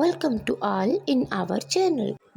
Welcome to all in our channel.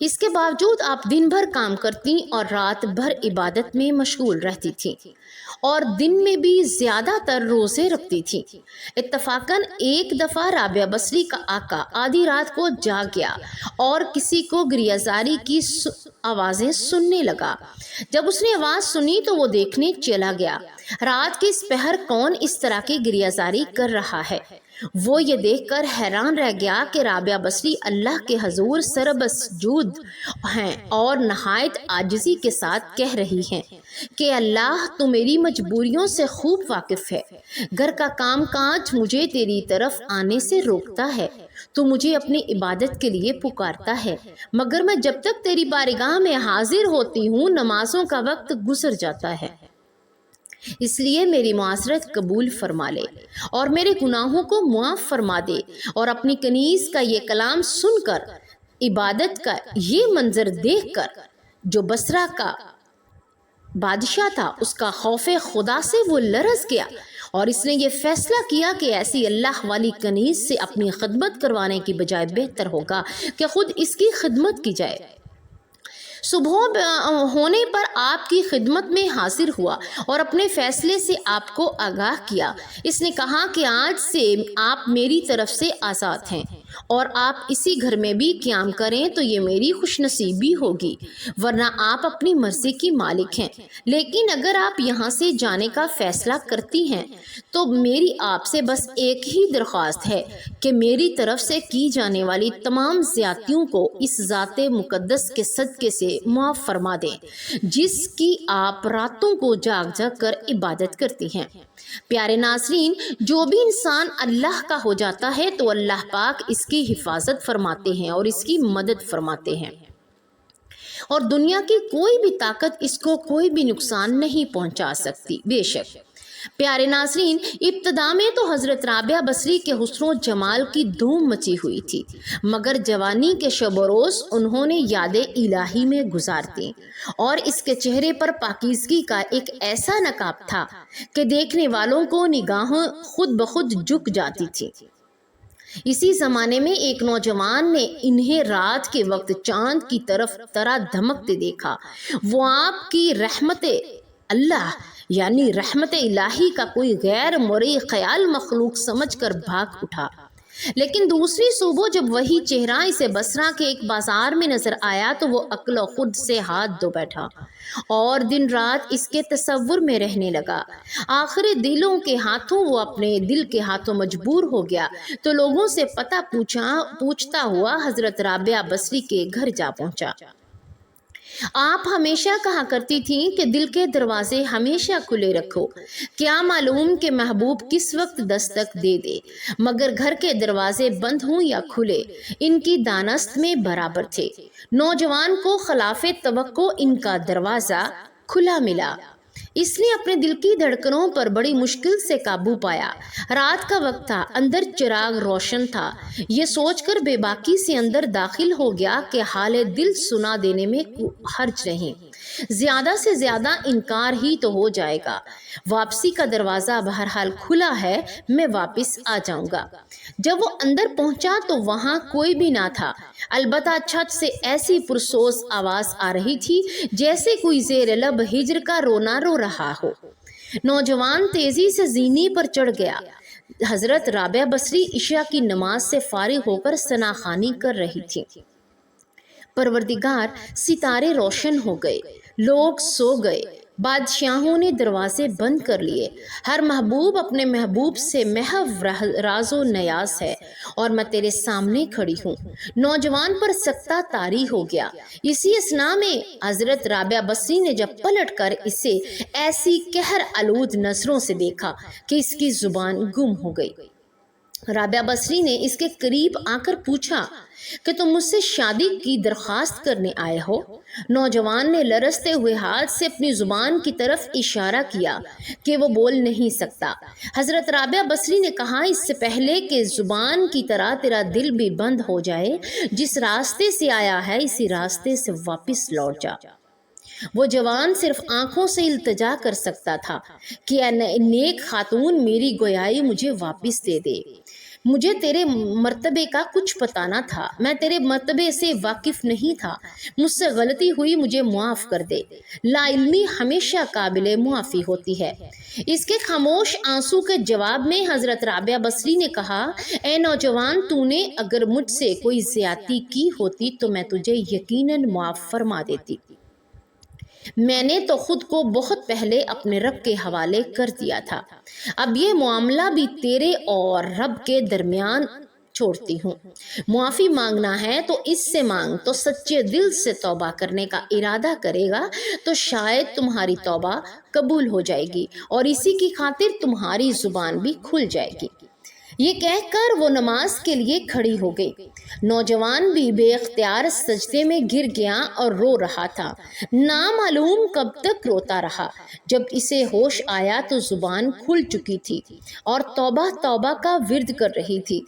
اس کے باوجود آپ دن بھر کام کرتی اور رات بھر عبادت میں مشغول رہتی تھیں اور دن میں بھی زیادہ تر روزے رکھتی تھیں۔ اتفاقاً ایک دفعہ رابعہ بصری کا آقا آدھی رات کو جاگ گیا اور کسی کو گریہ زاری کی آوازیں سننے لگا۔ جب اس نے آواز سنی تو وہ دیکھنے چلا گیا۔ رات کے اس پہر کون اس طرح کی گریہ زاری کر رہا ہے؟ وہ یہ دیکھ کر حیران رہ گیا کہ رابعہ بصری اللہ کے حضور سربسجود ہیں اور نہایت عاجزی کے ساتھ کہہ رہی ہیں کہ اللہ تو میری مجبوریوں سے خوب واقف ہے۔ گھر کا کام کاج مجھے تیری طرف آنے سے روکتا ہے، تو مجھے اپنی عبادت کے لیے پکارتا ہے، مگر میں جب تک تیری بارگاہ میں حاضر ہوتی ہوں نمازوں کا وقت گزر جاتا ہے، اس لیے میری معذرت قبول فرما لے اور میرے گناہوں کو معاف فرما دے۔ اور اپنی کنیز کا یہ کلام سن کر، عبادت کا یہ منظر دیکھ کر، جو بصرہ کا بادشاہ تھا اس کا خوف خدا سے وہ لرز گیا اور اس نے یہ فیصلہ کیا کہ ایسی اللہ والی کنیز سے اپنی خدمت کروانے کی بجائے بہتر ہوگا کہ خود اس کی خدمت کی جائے۔ صبح ہونے پر آپ کی خدمت میں حاضر ہوا اور اپنے فیصلے سے آپ کو آگاہ کیا۔ اس نے کہا کہ آج سے آپ میری طرف سے آزاد ہیں اور آپ اسی گھر میں بھی قیام کریں تو یہ میری خوش نصیبی ہوگی، ورنہ آپ اپنی مرضی کی مالک ہیں۔ لیکن اگر آپ یہاں سے جانے کا فیصلہ کرتی ہیں تو میری آپ سے بس ایک ہی درخواست ہے کہ میری طرف سے کی جانے والی تمام زیادتیوں کو اس ذات مقدس کے صدقے سے معاف فرما دیں جس کی آپ راتوں کو جاگ جاگ کر عبادت کرتی ہیں۔ پیارے ناظرین، جو بھی انسان اللہ کا ہو جاتا ہے تو اللہ پاک اس کی حفاظت فرماتے ہیں اور اس کی مدد فرماتے ہیں اور دنیا کی کوئی بھی طاقت اس کو کوئی بھی نقصان نہیں پہنچا سکتی۔ بے شک پیارے ناظرین، ابتدا میں تو حضرت رابعہ بصری کے حسن و جمال کی دھوم مچی ہوئی تھی، مگر جوانی کے شب و روز انہوں نے یاد الہی میں گزارتی اور اس کے چہرے پر پاکیزگی کا ایک ایسا نقاب تھا کہ دیکھنے والوں کو نگاہیں خود بخود جھک جاتی تھی۔ اسی زمانے میں ایک نوجوان نے انہیں رات کے وقت چاند کی طرف طرح دھمکتے دیکھا۔ وہ آپ کی رحمت اللہ یعنی رحمت الہی کا کوئی غیر مرئی خیال مخلوق سمجھ کر بھاگ اٹھا، لیکن دوسری صبح جب وہی چہرہ اسے بصرہ کے ایک بازار میں نظر آیا تو وہ عقل و خود سے ہاتھ دھو بیٹھا اور دن رات اس کے تصور میں رہنے لگا۔ آخر دلوں کے ہاتھوں وہ اپنے دل کے ہاتھوں مجبور ہو گیا تو لوگوں سے پتہ پوچھتا ہوا حضرت رابعہ بصری کے گھر جا پہنچا۔ آپ ہمیشہ کہا کرتی تھیں کہ دل کے دروازے ہمیشہ کھلے رکھو، کیا معلوم کہ محبوب کس وقت دستک دے دے، مگر گھر کے دروازے بند ہوں یا کھلے ان کی دانست میں برابر تھے۔ نوجوان کو خلاف توقع ان کا دروازہ کھلا ملا۔ اس نے اپنے دل کی دھڑکنوں پر بڑی مشکل سے قابو پایا۔ رات کا وقت تھا، اندر چراغ روشن تھا۔ یہ سوچ کر بے باکی سے اندر داخل ہو گیا کہ حال دل سنا دینے میں حرج نہیں، زیادہ سے زیادہ انکار ہی تو ہو جائے گا۔ واپسی کا دروازہ بہرحال کھلا ہے، میں واپس آ جاؤں گا۔ جب وہ اندر پہنچا تو وہاں کوئی بھی نہ تھا، البتہ چھت سے ایسی پرسوز آواز آ رہی تھی جیسے کوئی زیر لب ہجر کا رونا رو رہا ہو۔ نوجوان تیزی سے زینے پر چڑھ گیا۔ حضرت رابعہ بصری عشاء کی نماز سے فارغ ہو کر ثنا خوانی کر رہی تھی۔ پروردگار، ستارے روشن ہو گئے، لوگ سو گئے، بادشاہوں نے دروازے بند کر لیے، ہر محبوب اپنے محبوب سے محو راز و نیاز ہے اور میں تیرے سامنے کھڑی ہوں۔ نوجوان پر سکتہ طاری ہو گیا۔ اسی اثنا میں حضرت رابعہ بصری نے جب پلٹ کر اسے ایسی قہر آلود نظروں سے دیکھا کہ اس کی زبان گم ہو گئی۔ رابعہ بصری نے اس کے قریب آ کر پوچھا کہ تم مجھ سے شادی کی درخواست کرنے آئے ہو؟ نوجوان نے لرزتے ہوئے ہاتھ سے اپنی زبان کی طرف اشارہ کیا کہ وہ بول نہیں سکتا۔ حضرت رابعہ بصری نے کہا، اس سے پہلے کہ زبان کی طرح تیرا دل بھی بند ہو جائے، جس راستے سے آیا ہے اسی راستے سے واپس لوٹ جا۔ وہ جوان صرف آنکھوں سے التجا کر سکتا تھا کہ اے نیک خاتون، میری گویائی مجھے واپس دے دے۔ مجھے تیرے مرتبے کا کچھ پتہ نہ تھا، میں تیرے مرتبے سے واقف نہیں تھا، مجھ سے غلطی ہوئی، مجھے معاف کر دے۔ لا علمی ہمیشہ قابل معافی ہوتی ہے۔ اس کے خاموش آنسو کے جواب میں حضرت رابعہ بصری نے کہا، اے نوجوان، تو نے اگر مجھ سے کوئی زیادتی کی ہوتی تو میں تجھے یقیناً معاف فرما دیتی۔ میں نے تو خود کو بہت پہلے اپنے رب کے حوالے کر دیا تھا، اب یہ معاملہ بھی تیرے اور رب کے درمیان چھوڑتی ہوں۔ معافی مانگنا ہے تو اس سے مانگ، تو سچے دل سے توبہ کرنے کا ارادہ کرے گا تو شاید تمہاری توبہ قبول ہو جائے گی اور اسی کی خاطر تمہاری زبان بھی کھل جائے گی۔ یہ کہہ کر وہ نماز کے لیے کھڑی ہو گئی۔ نوجوان بھی بے اختیار سجدے میں گر گیا اور رو رہا تھا، نامعلوم کب تک روتا رہا۔ جب اسے ہوش آیا تو زبان کھل چکی تھی اور توبہ توبہ کا ورد کر رہی تھی۔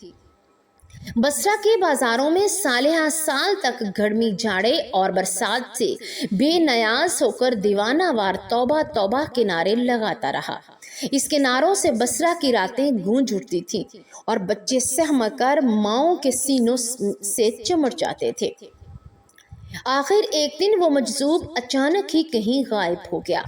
بصرہ کے بازاروں میں سالہ سال تک گرمی، جاڑے اور برسات سے بے نیاز ہو کر دیوانہ وار توبہ توبہ کے نعرے لگاتا رہا۔ اس کے نعروں سے بصرہ کی راتیں گونج اٹھتی تھیں اور بچے سہم کر ماؤں کے سینوں سے چمٹ جاتے تھے۔ آخر ایک دن وہ مجذوب اچانک ہی کہیں غائب ہو گیا،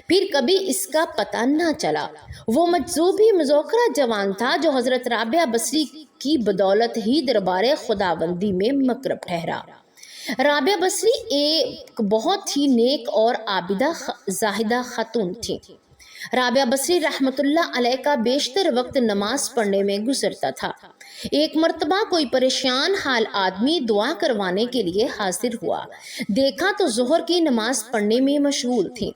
پھر کبھی اس کا پتہ نہ چلا۔ وہ مجذوب ہی مذوکرہ جوان تھا جو حضرت رابعہ بصری کی بدولت ہی دربار خداوندی میں مقرب ٹھہرا۔ رابعہ بصری ایک بہت ہی نیک اور عابدہ زاہدہ خاتون تھی۔ رابعہ بصری رحمۃ اللہ علیہ کا بیشتر وقت نماز پڑھنے میں گزرتا تھا۔ ایک مرتبہ کوئی پریشان حال آدمی دعا کروانے کے لیے حاضر ہوا، دیکھا تو ظہر کی نماز پڑھنے میں مشغول تھی۔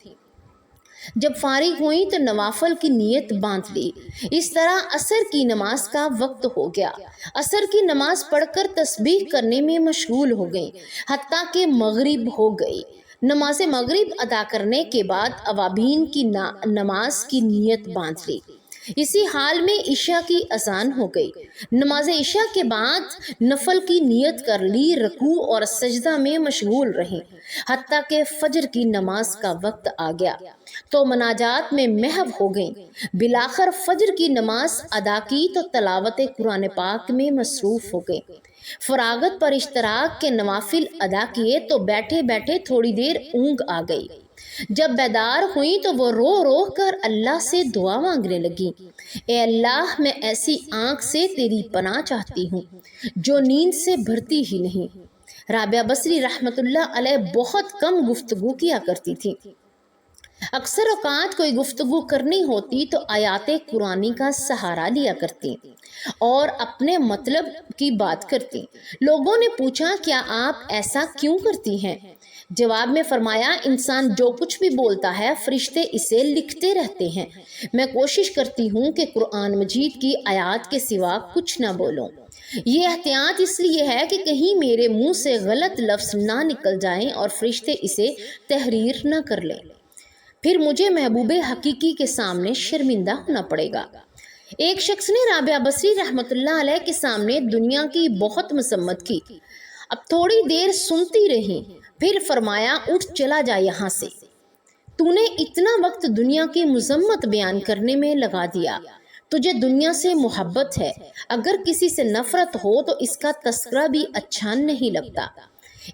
جب فارغ ہوئی تو نوافل کی نیت باندھ لی۔ اس طرح عصر کی نماز کا وقت ہو گیا۔ عصر کی نماز پڑھ کر تسبیح کرنے میں مشغول ہو گئی، حتیٰ کہ مغرب ہو گئی۔ نماز مغرب ادا کرنے کے بعد اوابین کی نماز کی نیت باندھ لی۔ اسی حال میں عشاء کی اذان ہو گئی۔ نماز عشاء کے بعد نفل کی نیت کر لی، رکوع اور سجدہ میں مشغول رہی، حتیٰ کہ فجر کی نماز کا وقت آ گیا تو مناجات میں محو ہو گئیں۔ بالآخر فجر کی نماز ادا کی تو تلاوت قرآن پاک میں مصروف ہو گئیں۔ فراغت پر اشتراک کے نوافل ادا کیے تو بیٹھے بیٹھے تھوڑی دیر اونگ آ گئی۔ جب بیدار ہوئی تو وہ رو رو کر اللہ سے دعا مانگنے لگی، اے اللہ، میں ایسی آنکھ سے تیری پناہ چاہتی ہوں جو نیند سے بھرتی ہی نہیں۔ رابعہ بصری رحمۃ اللہ علیہ بہت کم گفتگو کیا کرتی تھی۔ اکثر اوقات کوئی گفتگو کرنی ہوتی تو آیات قرآنی کا سہارا لیا کرتی اور اپنے مطلب کی بات کرتی۔ لوگوں نے پوچھا، کیا آپ ایسا کیوں کرتی ہیں؟ جواب میں فرمایا، انسان جو کچھ بھی بولتا ہے فرشتے اسے لکھتے رہتے ہیں۔ میں کوشش کرتی ہوں کہ قرآن مجید کی آیات کے سوا کچھ نہ بولوں۔ یہ احتیاط اس لیے ہے کہ کہیں میرے منہ سے غلط لفظ نہ نکل جائیں اور فرشتے اسے تحریر نہ کر لیں، پھر مجھے محبوب حقیقی کے سامنے شرمندہ ہونا پڑے گا۔ ایک شخص نے رابعہ بصری رحمۃ اللہ علیہ کے سامنے دنیا کی بہت مذمت کی۔ اب تھوڑی دیر سنتی رہی، پھر فرمایا، اٹھ چلا جا یہاں سے، تو نے اتنا وقت دنیا کی مذمت بیان کرنے میں لگا دیا۔ تجھے دنیا سے محبت ہے، اگر کسی سے نفرت ہو تو اس کا تذکرہ بھی اچھا نہیں لگتا۔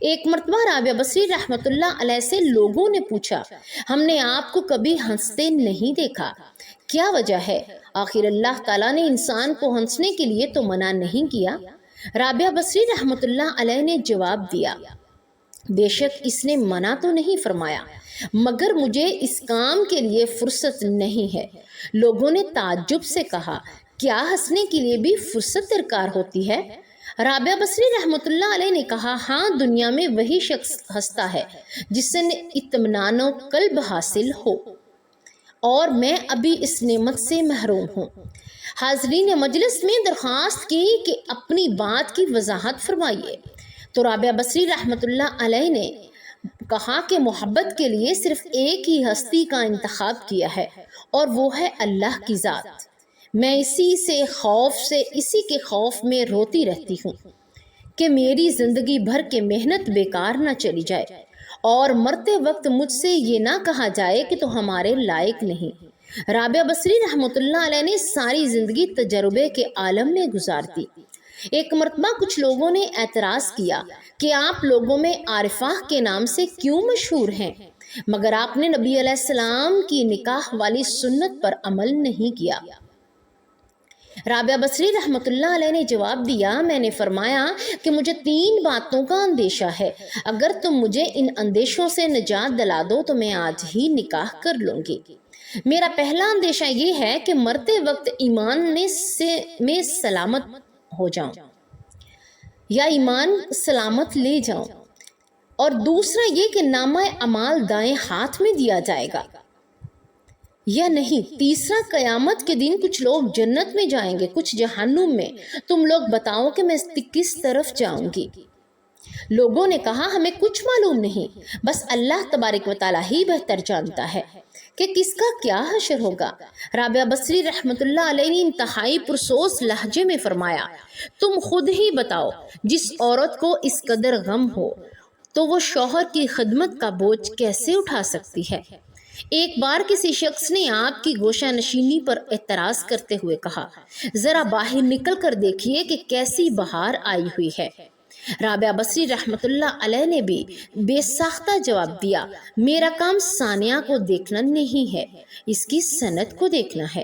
ایک مرتبہ رابعہ بصری رحمۃ اللہ علیہ سے لوگوں نے پوچھا، ہم نے آپ کو کبھی ہنستے نہیں دیکھا، کیا وجہ ہے؟ آخر اللہ تعالیٰ نے انسان کو ہنسنے کے لیے تو منع نہیں کیا۔ رابعہ بصری رحمۃ اللہ علیہ نے جواب دیا، بے شک اس نے منع تو نہیں فرمایا، مگر مجھے اس کام کے لیے فرصت نہیں ہے۔ لوگوں نے تعجب سے کہا، کیا ہنسنے کے لیے بھی فرصت درکار ہوتی ہے؟ رابعہ بصری رحمۃ اللہ علیہ نے کہا، ہاں، دنیا میں وہی شخص ہنستا ہے جس سے اطمینان قلب حاصل ہو، اور میں ابھی اس نعمت سے محروم ہوں۔ حاضرین مجلس میں درخواست کی کہ اپنی بات کی وضاحت فرمائیے، تو رابعہ بصری رحمۃ اللہ علیہ نے کہا کہ محبت کے لیے صرف ایک ہی ہستی کا انتخاب کیا ہے اور وہ ہے اللہ کی ذات۔ میں اسی کے خوف میں روتی رہتی ہوں کہ میری زندگی بھر کے محنت بیکار نہ چلی جائے اور مرتے وقت مجھ سے یہ نہ کہا جائے کہ تو ہمارے لائق نہیں۔ رابعہ بصری رحمۃ اللہ علیہ نے ساری زندگی تجربے کے عالم میں گزار دی۔ ایک مرتبہ کچھ لوگوں نے اعتراض کیا کہ آپ لوگوں میں عارفہ کے نام سے کیوں مشہور ہیں، مگر آپ نے نبی علیہ السلام کی نکاح والی سنت پر عمل نہیں کیا۔ رابعہ بصری رحمۃ اللہ علیہ نے جواب دیا، میں نے فرمایا کہ مجھے 3 باتوں کا اندیشہ ہے، اگر تم مجھے ان اندیشوں سے نجات دلا دو تو میں آج ہی نکاح کر لوں گی۔ میرا پہلا اندیشہ یہ ہے کہ مرتے وقت ایمان میں سلامت ہو جاؤں یا ایمان سلامت لے جاؤں، اور دوسرا یہ کہ نامہ اعمال دائیں ہاتھ میں دیا جائے گا یا نہیں۔ تیسرا، قیامت کے دن کچھ لوگ جنت میں جائیں گے، کچھ جہنم میں، تم لوگ بتاؤ کہ میں کس طرف جاؤں گی۔ لوگوں نے کہا، ہمیں کچھ معلوم نہیں، بس اللہ تبارک و تعالیٰ ہی بہتر جانتا ہے کہ کس کا کیا حشر ہوگا۔ رابعہ بصری رحمۃ اللہ علیہ نے انتہائی پرسوس لہجے میں فرمایا، تم خود ہی بتاؤ، جس عورت کو اس قدر غم ہو تو وہ شوہر کی خدمت کا بوجھ کیسے اٹھا سکتی ہے؟ ایک بار کسی شخص نے آپ کی گوشہ نشینی پر اعتراض کرتے ہوئے کہا، ذرا باہر نکل کر دیکھیے کہ کیسی بہار آئی ہوئی ہے۔ رابعہ بصری رحمۃ اللہ علیہ نے بھی بے ساختہ جواب دیا، میرا کام ثانیہ کو دیکھنا نہیں ہے، اس کی صنعت کو دیکھنا ہے۔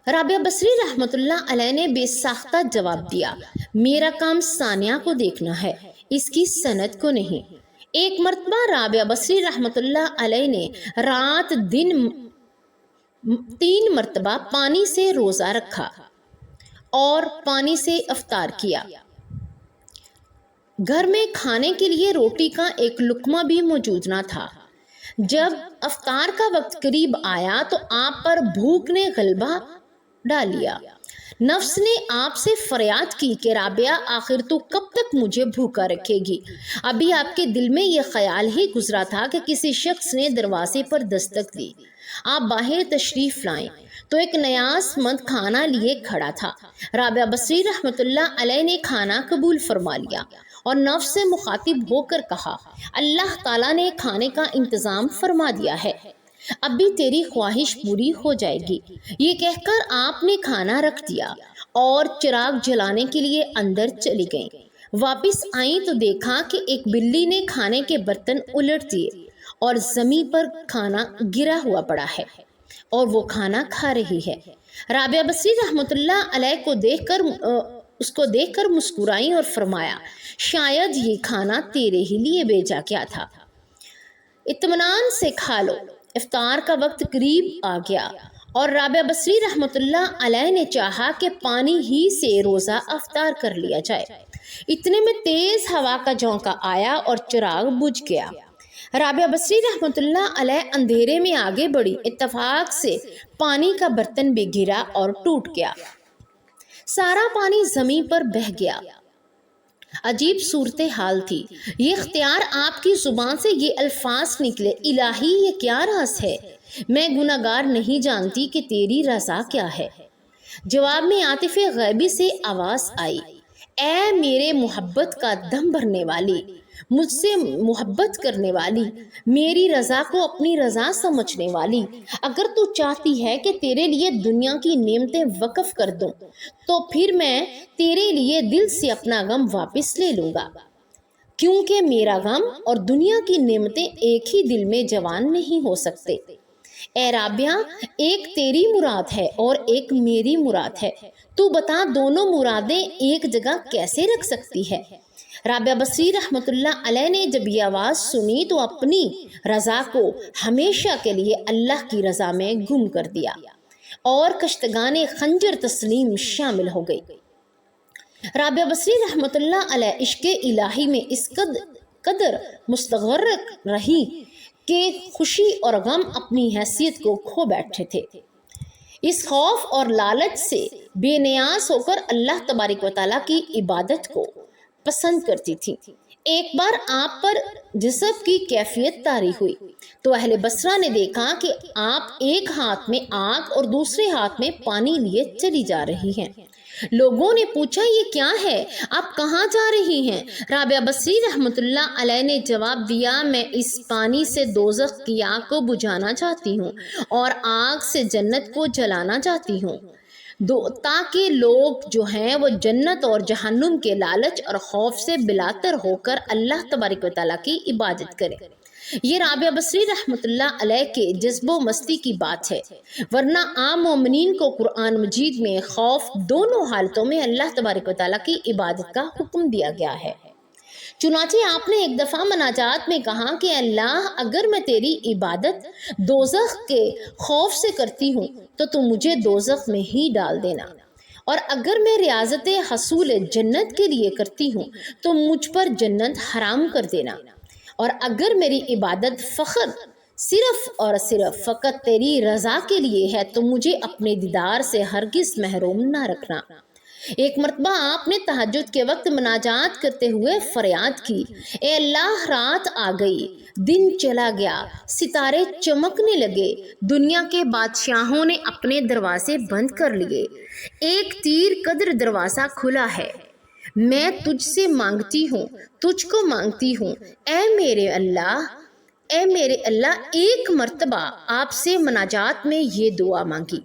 رابعہ بصری رحمۃ اللہ علیہ نے بے ساختہ جواب دیا، میرا کام ثانیہ کو دیکھنا ہے، اس کی صنعت کو نہیں۔ ایک مرتبہ رابعہ بصری رحمۃ اللہ علیہ نے رات دن 3 مرتبہ پانی سے روزہ رکھا اور پانی سے افطار کیا۔ گھر میں کھانے کے لیے روٹی کا ایک لقمہ بھی موجود نہ تھا۔ جب افطار کا وقت قریب آیا تو آپ پر بھوک نے غلبہ ڈال لیا۔ نفس نے آپ سے فریاد کی کہ رابعہ، آخر تو کب تک مجھے بھوکا رکھے گی؟ ابھی آپ کے دل میں یہ خیال ہی گزرا تھا کہ کسی شخص نے دروازے پر دستک دی۔ آپ باہر تشریف لائیں تو ایک نیاز مند کھانا لیے کھڑا تھا۔ رابعہ بصری رحمۃ اللہ علیہ نے کھانا قبول فرما لیا اور نفس سے مخاطب ہو کر کہا، اللہ تعالیٰ نے کھانے کا انتظام فرما دیا ہے، اب بھی تیری خواہش پوری ہو جائے گی۔ یہ کہہ کر آپ نے کھانا رکھ دیا اور چراغ جلانے کے لیے اندر چلی گئیں۔ واپس آئیں تو دیکھا کہ ایک بلی نے کھانے کے برتن الٹ دیے اور زمین پر کھانا گرا ہوا پڑا ہے اور وہ کھانا کھا رہی ہے۔ رابعہ بصری رحمۃ اللہ علیہ کو دیکھ کر مسکرائیں اور فرمایا، شاید یہ کھانا تیرے ہی لیے بھیجا کیا تھا، اطمینان سے کھا لو۔ افطار کا وقت قریب آ گیا اور رابعہ بصری رحمۃ اللہ علیہ نے چاہا کہ پانی ہی سے روزہ افطار کر لیا جائے۔ اتنے میں تیز ہوا کا جھونکا آیا اور چراغ بجھ گیا۔ رابعہ بصری رحمۃ اللہ علیہ اندھیرے میں آگے بڑھی، اتفاق سے پانی کا برتن بھی گرا اور ٹوٹ گیا، سارا پانی زمین پر بہہ گیا۔ عجیب صورتحال تھی۔ یہ اختیار آپ کی زبان سے یہ الفاظ نکلے، الہی یہ کیا راز ہے، میں گناہگار نہیں جانتی کہ تیری رضا کیا ہے۔ جواب میں عاطف غیبی سے آواز آئی، اے میرے محبت کا دم بھرنے والی، مجھ سے محبت کرنے والی، میری رضا کو اپنی رضا سمجھنے والی، اگر تو چاہتی ہے کہ تیرے لیے دنیا کی نعمتیں وقف کر دوں تو پھر میں تیرے لیے دل سے اپنا غم واپس لے لوں گا، کیونکہ میرا غم اور دنیا کی نعمتیں ایک ہی دل میں جوان نہیں ہو سکتے۔ اے رابعہ، ایک تیری مراد ہے اور ایک میری مراد ہے، تو بتا دونوں مرادیں ایک جگہ کیسے رکھ سکتی ہے؟ رابعہ بصری رحمۃ اللہ علیہ نے جب یہ آواز سنی تو اپنی رضا کو ہمیشہ کے لیے اللہ کی رضا میں گم کر دیا اور کشتگان خنجر تسلیم شامل ہو گئی۔ رابعہ بصری رحمۃ اللہ علیہ عشق الہی میں اس قدر مستغرق رہی کہ خوشی اور غم اپنی حیثیت کو کھو بیٹھے تھے۔ اس خوف اور لالچ سے بے نیاز ہو کر اللہ تبارک و تعالیٰ کی عبادت کو پسند کرتی تھی۔ ایک بار آپ پر جذب کی کیفیت طاری ہوئی تو اہل بصرہ نے دیکھا کہ آپ ایک ہاتھ میں آگ اور دوسرے ہاتھ میں پانی لیے چلی جا رہی ہیں۔ لوگوں نے پوچھا یہ کیا ہے، آپ کہاں جا رہی ہیں؟ رابعہ بصری رحمۃ اللہ علیہ نے جواب دیا، میں اس پانی سے دوزخ کی آگ کو بجھانا چاہتی ہوں اور آگ سے جنت کو جلانا چاہتی ہوں، تاکہ لوگ جو ہیں وہ جنت اور جہنم کے لالچ اور خوف سے بلاتر ہو کر اللہ تبارک و تعالیٰ کی عبادت کریں۔ یہ رابعہ بصری رحمۃ اللہ علیہ کے جذب و مستی کی بات ہے، ورنہ عام مومنین کو قرآن مجید میں خوف دونوں حالتوں میں اللہ تبارک و تعالیٰ کی عبادت کا حکم دیا گیا ہے۔ چنانچہ آپ نے ایک دفعہ مناجات میں کہا کہ اللہ، اگر میں تیری عبادت دوزخ کے خوف سے کرتی ہوں تو مجھے دوزخ میں ہی ڈال دینا، اور اگر میں ریاضت حصول جنت کے لیے کرتی ہوں تو مجھ پر جنت حرام کر دینا، اور اگر میری عبادت فخر صرف اور صرف فقط تیری رضا کے لیے ہے تو مجھے اپنے دیدار سے ہرگز محروم نہ رکھنا۔ ایک مرتبہ آپ نے تہجد کے وقت مناجات کرتے ہوئے فریاد کی، اے اللہ، رات آ گئی، دن چلا گیا، ستارے چمکنے لگے، دنیا کے بادشاہوں نے اپنے دروازے بند کر لیے، ایک تیر قدر دروازہ کھلا ہے، میں تجھ سے مانگتی ہوں، تجھ کو مانگتی ہوں، اے میرے اللہ، ایک مرتبہ آپ سے مناجات میں یہ دعا مانگی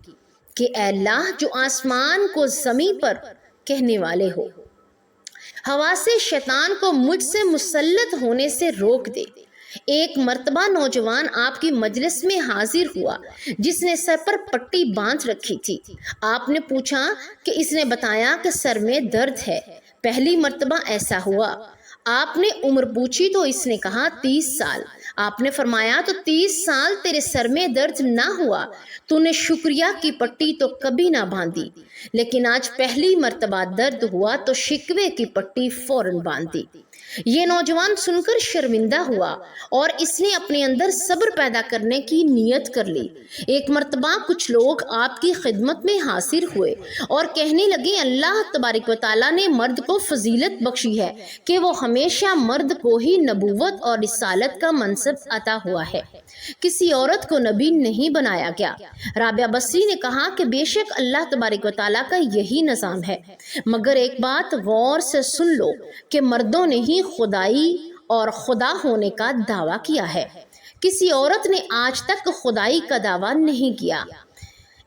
کہ اے اللہ، جو آسمان کو زمین پر کہنے والے ہو، ہوا سے شیطان کو مجھ سے مسلط ہونے سے روک دے۔ ایک مرتبہ نوجوان آپ کی مجلس میں حاضر ہوا جس نے سر پر پٹی باندھ رکھی تھی۔ آپ نے پوچھا کہ اس نے بتایا کہ سر میں درد ہے۔ پہلی مرتبہ ایسا ہوا۔ آپ نے عمر پوچھی تو اس نے کہا 30 سال۔ آپ نے فرمایا تو 30 سال تیرے سر میں درد نہ ہوا، تو نے شکریہ کی پٹی تو کبھی نہ باندھی، لیکن آج پہلی مرتبہ درد ہوا تو شکوے کی پٹی فوراً باندھ دی۔ یہ نوجوان سن کر شرمندہ ہوا اور اس نے اپنے اندر صبر پیدا کرنے کی نیت کر لی۔ ایک مرتبہ کچھ لوگ آپ کی خدمت میں حاضر ہوئے اور کہنے لگے، اللہ تبارک و تعالیٰ نے مرد کو فضیلت بخشی ہے کہ وہ ہمیشہ مرد کو ہی نبوت اور رسالت کا منصب عطا ہوا ہے، کسی عورت کو نبی نہیں بنایا گیا۔ رابعہ بصری نے کہا کہ بے شک اللہ تبارک و تعالیٰ کا یہی نظام ہے، مگر ایک بات غور سے سن لو کہ مردوں نے ہی خدائی اور خدا ہونے کا دعویٰ کیا ہے، کسی عورت نے آج تک خدائی کا دعویٰ نہیں کیا۔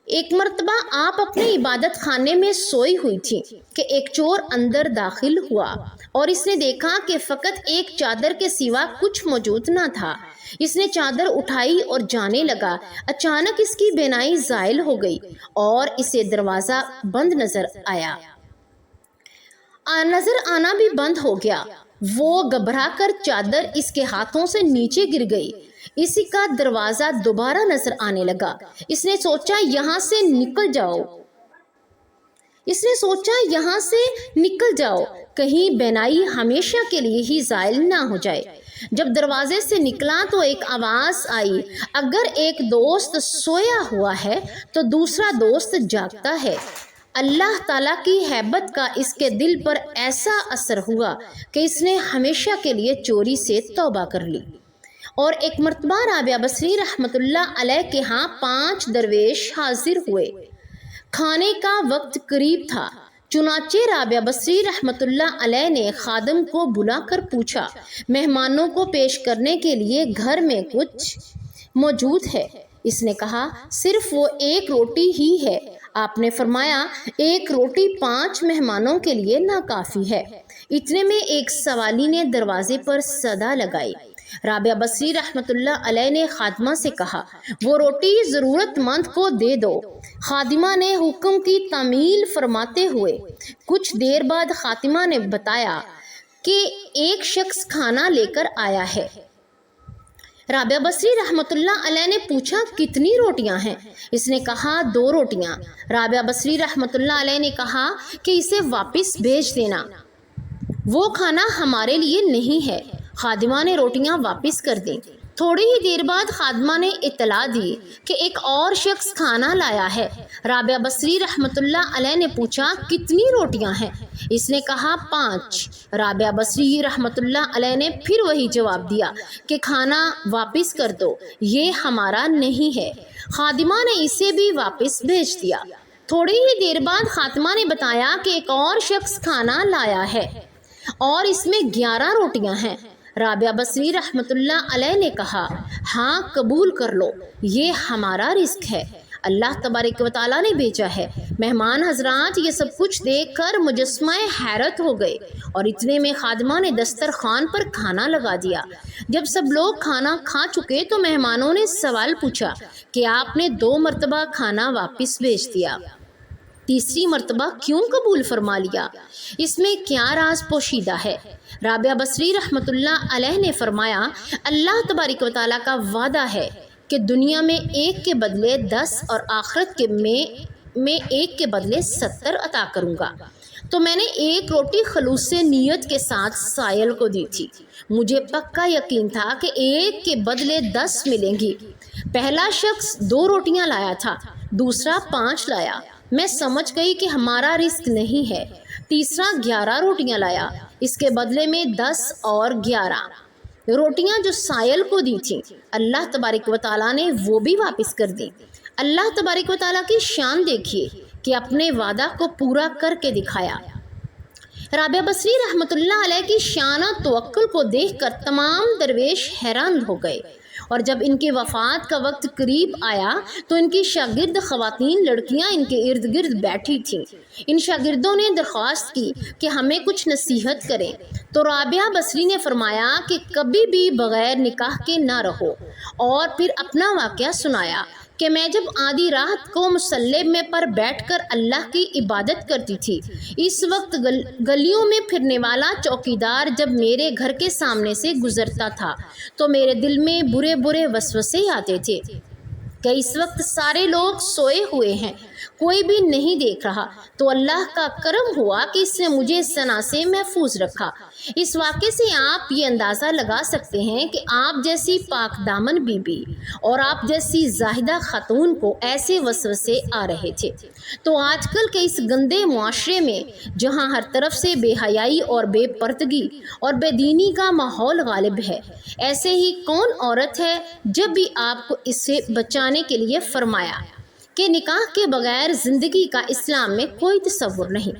ایک مرتبہ آپ اپنے عبادت خانے میں سوئی ہوئی تھی کہ ایک چور اندر داخل ہوا اور اس نے دیکھا کہ فقط ایک چادر کے سوا کچھ موجود نہ تھا۔ اس نے چادر اٹھائی اور جانے لگا، اچانک اس کی بینائی زائل ہو گئی اور اسے دروازہ بند نظر آنا بھی بند ہو گیا۔ وہ گھبرا کر چادر اس کے ہاتھوں سے نیچے گر گئی۔ اسی کا دروازہ دوبارہ نظر آنے لگا۔ اس نے سوچا یہاں سے نکل جاؤ، کہیں بینائی ہمیشہ کے لیے ہی زائل نہ ہو جائے۔ جب دروازے سے نکلا تو ایک آواز آئی، اگر ایک دوست سویا ہوا ہے تو دوسرا دوست جاگتا ہے۔ اللہ تعالیٰ کی ہیبت کا اس کے دل پر ایسا اثر ہوا کہ اس نے ہمیشہ کے لیے چوری سے توبہ کر لی۔ اور ایک مرتبہ رابعہ بصری رحمۃ اللہ علیہ کے ہاں 5 درویش حاضر ہوئے۔ کھانے کا وقت قریب تھا، چنانچہ رابعہ بصری رحمۃ اللہ علیہ نے خادم کو بلا کر پوچھا، مہمانوں کو پیش کرنے کے لیے گھر میں کچھ موجود ہے؟ اس نے کہا، صرف وہ 1 روٹی ہی ہے۔ آپ نے فرمایا، 1 روٹی 5 مہمانوں کے لیے ناکافی ہے۔ اتنے میں ایک سوالی نے دروازے پر صدا لگائی۔ رابعہ بصری رحمۃ اللہ علیہ نے خادمہ سے کہا، وہ روٹی ضرورت مند کو دے دو۔ خادمہ نے حکم کی تعمیل فرماتے ہوئے کچھ دیر بعد خادمہ نے بتایا کہ ایک شخص کھانا لے کر آیا ہے۔ رابعہ بصری رحمۃ اللہ علیہ نے پوچھا، کتنی روٹیاں ہیں؟ اس نے کہا، 2 روٹیاں۔ رابعہ بصری رحمۃ اللہ علیہ نے کہا کہ اسے واپس بھیج دینا، وہ کھانا ہمارے لیے نہیں ہے۔ خادمہ نے روٹیاں واپس کر دیں۔ تھوڑی ہی دیر بعد خادمہ نے اطلاع دی کہ ایک اور شخص کھانا لایا ہے۔ رابعہ بصری رحمۃ اللہ علیہ نے پوچھا، کتنی روٹیاں ہیں؟ اس نے کہا، 5۔ رابعہ بصری رحمۃ اللہ علیہ نے پھر وہی جواب دیا کہ کھانا واپس کر دو، یہ ہمارا نہیں ہے۔ خادمہ نے اسے بھی واپس بھیج دیا۔ تھوڑی ہی دیر بعد خاتمہ نے بتایا کہ ایک اور شخص کھانا لایا ہے اور اس میں 11 روٹیاں ہیں۔ رابعہ بصری رحمۃ اللہ علیہ نے کہا، ہاں قبول کر لو، یہ ہمارا رزق ہے، اللہ تبارک و تعالیٰ نے بھیجا ہے۔ مہمان حضرات یہ سب کچھ دیکھ کر مجسمہ حیرت ہو گئے اور اتنے میں خادمہ نے دسترخوان پر کھانا لگا دیا۔ جب سب لوگ کھانا کھا چکے تو مہمانوں نے سوال پوچھا کہ آپ نے 2 مرتبہ کھانا واپس بھیج دیا، تیسری مرتبہ کیوں قبول فرما لیا؟ اس میں کیا راز پوشیدہ ہے؟ رابعہ بصری رحمۃ اللہ علیہ نے فرمایا، اللہ تبارک و تعالیٰ کا وعدہ ہے کہ دنیا میں 1 کے بدلے 10 اور آخرت کے میں 1 کے بدلے 70 عطا کروں گا۔ تو میں نے 1 روٹی خلوص سے نیت کے ساتھ سائل کو دی تھی۔ مجھے پکا یقین تھا کہ 1 کے بدلے 10 ملیں گی۔ پہلا شخص 2 روٹیاں لایا تھا، دوسرا 5 لایا۔ میں سمجھ گئی کہ ہمارا رزق نہیں ہے۔ تیسرا 11 روٹیاں لایا، اس کے بدلے میں 10 اور 11 روٹیاں جو سائل کو دی تھیں، اللہ تبارک و تعالیٰ نے وہ بھی واپس کر دی۔ اللہ تبارک و تعالیٰ کی شان دیکھیے کہ اپنے وعدہ کو پورا کر کے دکھایا۔ رابعہ بصری رحمۃ اللہ علیہ کی شان و توکل کو دیکھ کر تمام درویش حیران ہو گئے، اور جب ان کی وفات کا وقت قریب آیا تو ان کی شاگرد خواتین لڑکیاں ان کے ارد گرد بیٹھی تھیں۔ ان شاگردوں نے درخواست کی کہ ہمیں کچھ نصیحت کریں، تو رابعہ بصری نے فرمایا کہ کبھی بھی بغیر نکاح کے نہ رہو، اور پھر اپنا واقعہ سنایا کہ میں جب آدھی رات کو مصلی میں پر بیٹھ کر اللہ کی عبادت کرتی تھی، اس وقت گلیوں میں پھرنے والا چوکیدار جب میرے گھر کے سامنے سے گزرتا تھا تو میرے دل میں برے برے وسوسے آتے تھے کہ اس وقت سارے لوگ سوئے ہوئے ہیں، کوئی بھی نہیں دیکھ رہا، تو اللہ کا کرم ہوا کہ اس نے مجھے اس زنا سے محفوظ رکھا۔ اس واقعے سے آپ یہ اندازہ لگا سکتے ہیں کہ آپ جیسی پاک دامن بی بی اور آپ جیسی زاہدہ خاتون کو ایسے وسوسے آ رہے تھے۔ تو آج کل کے اس گندے معاشرے میں جہاں ہر طرف سے بے حیائی اور بے پردگی اور بے دینی کا ماحول غالب ہے، ایسے ہی کون عورت ہے جب بھی آپ کو اس سے بچانے کے لیے فرمایا کہ نکاح کے بغیر زندگی کا اسلام میں کوئی تصور نہیں۔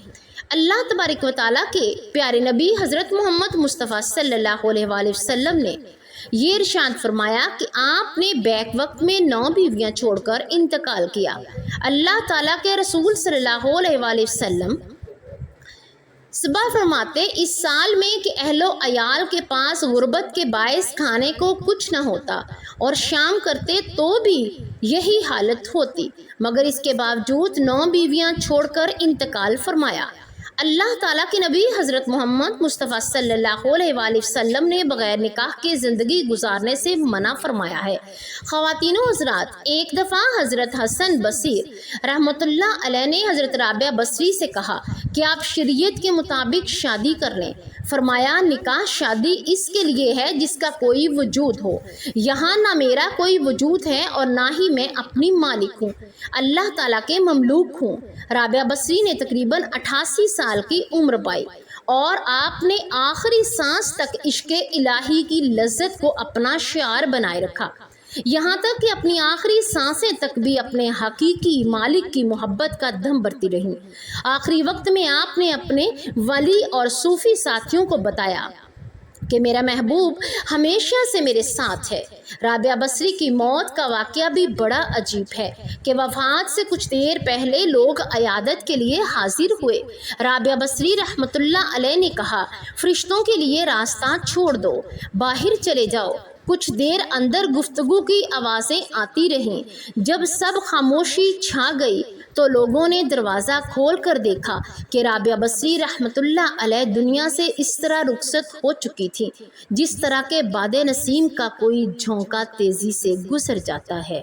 اللہ تبارک و تعالیٰ کے پیارے نبی حضرت محمد مصطفیٰ صلی اللہ علیہ وآلہ وسلم نے یہ ارشاد فرمایا کہ آپ نے بیک وقت میں 9 بیویاں چھوڑ کر انتقال کیا۔ اللہ تعالیٰ کے رسول صلی اللہ علیہ وآلہ وسلم صبح فرماتے، اس سال میں کہ اہل و عیال کے پاس غربت کے باعث کھانے کو کچھ نہ ہوتا، اور شام کرتے تو بھی یہی حالت ہوتی، مگر اس کے باوجود 9 بیویاں چھوڑ کر انتقال فرمایا۔ اللہ تعالیٰ کے نبی حضرت محمد مصطفیٰ صلی اللہ علیہ وآلہ وسلم نے بغیر نکاح کے زندگی گزارنے سے منع فرمایا ہے۔ خواتین و حضرات، ایک دفعہ حضرت حسن بصری رحمۃ اللہ علیہ نے حضرت رابعہ بصری سے کہا کہ آپ شریعت کے مطابق شادی کر لیں۔ فرمایا، نکاح شادی اس کے لیے ہے جس کا کوئی وجود ہو، یہاں نہ میرا کوئی وجود ہے اور نہ ہی میں اپنی مالک ہوں، اللہ تعالیٰ کے مملوک ہوں۔ رابعہ بصری نے تقریباً 88 سال کی عمر پائی اور آپ نے آخری سانس تک عشق الہی کی لذت کو اپنا شعار بنائے رکھا، یہاں تک کہ اپنی آخری سانسیں تک بھی اپنے حقیقی مالک کی محبت کا دم بھرتی رہیں۔ آخری وقت میں آپ نے اپنے ولی اور صوفی ساتھیوں کو بتایا کہ میرا محبوب ہمیشہ سے میرے ساتھ ہے۔ رابعہ بصری کی موت کا واقعہ بھی بڑا عجیب ہے کہ وفات سے کچھ دیر پہلے لوگ عیادت کے لیے حاضر ہوئے۔ رابعہ بصری رحمۃ اللہ علیہ نے کہا، فرشتوں کے لیے راستہ چھوڑ دو، باہر چلے جاؤ۔ کچھ دیر اندر گفتگو کی آوازیں آتی رہیں۔ جب سب خاموشی چھا گئی تو لوگوں نے دروازہ کھول کر دیکھا کہ رابعہ بصری رحمۃ اللہ علیہ دنیا سے اس طرح رخصت ہو چکی تھی جس طرح کے باد نسیم کا کوئی جھونکا تیزی سے گزر جاتا ہے۔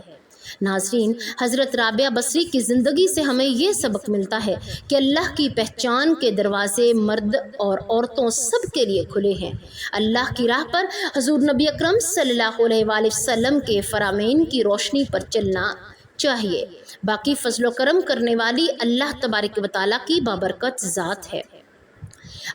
ناظرین، حضرت رابعہ بصری کی زندگی سے ہمیں یہ سبق ملتا ہے کہ اللہ کی پہچان کے دروازے مرد اور عورتوں سب کے لیے کھلے ہیں۔ اللہ کی راہ پر حضور نبی اکرم صلی اللہ علیہ وآلہ وسلم کے فرامین کی روشنی پر چلنا چاہیے۔ باقی فضل و کرم کرنے والی اللہ تبارک و تعالیٰ کی بابرکت ذات ہے۔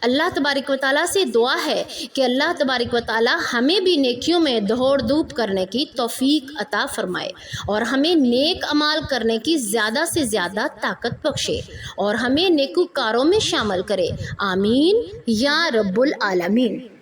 اللہ تبارک و تعالیٰ سے دعا ہے کہ اللہ تبارک و تعالیٰ ہمیں بھی نیکیوں میں دوڑ دھوپ کرنے کی توفیق عطا فرمائے اور ہمیں نیک اعمال کرنے کی زیادہ سے زیادہ طاقت بخشے اور ہمیں نیکوکاروں میں شامل کرے، آمین یا رب العالمین۔